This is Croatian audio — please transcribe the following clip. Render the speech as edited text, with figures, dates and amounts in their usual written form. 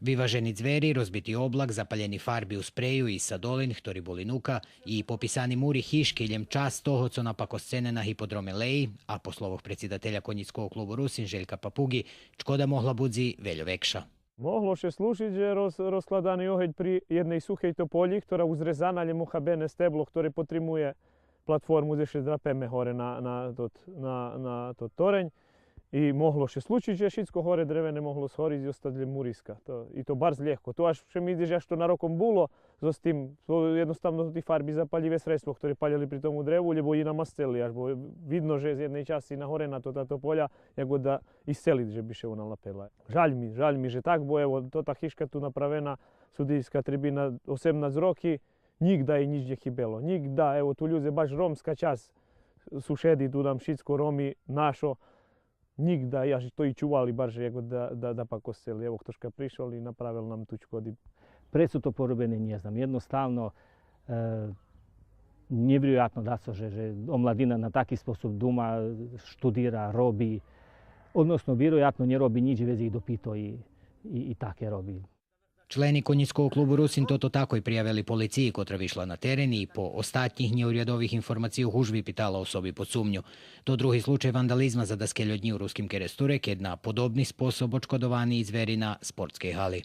Vyvaženi zveri, rozbiti oblak, zapaljeni farbi u spreju i sadolin, ktorý boli nuka, i popisani muri hiš kiljem čas toho, co napako scene na hipodrome Leji, a po slovoh predsjedatelja konjickog klubu Rusin Željka Papugi, škoda mohla budzi veľo vekša. Moglo še služiť, že rozkladani oheď pri jednej suchej topolji, ktorá uzrezana je muhabene steblo, ktoré potrimuje platformu gdje še drapeme hore na to torenj. I moglo še slučiť, že všetko hore drevene moglo shoriť i ostať muriska. I to bar zljehko. To až mi ide, že až to na rokom bulo, s tim, to jednostavno ti farbi zapaljive sredstvo, ktoré paljali pri tomu drevu, lebo i namasteli, až bo vidno, že z jednej časti na hore na to táto polja, jako da isceliť, že bi še ona lapela. Žalj mi, že tak, bo evo, to ta hiška tu napravena, sudijska tribina 18 roki, nikda i nič je chybelo. Nikda, evo tu ľudia, baš romska čas, sušedi tu nam všetko Romi našo, nikda, ja to i čuvali bar, že da pa kosteli. Evo, ktoška prišao i napravil nam tu škodi. Pred su to porobene, ne znam, jednostavno nevjerojatno da so, že omladina na taki sposob duma študira, robi, odnosno vjerojatno ne robi nič, već ih dopito i take robi. Členi konjickog klubu Rusin toto tako i prijavili policiji, kotra višla na teren i po ostatnjih njeurjadovih informacij u hužbi pitala osobi pod sumnju. To drugi slučaj vandalizma za daskelj od nji u ruskim keresturek, jedna podobni sposob očkodovani iz zveri na sportskej hali.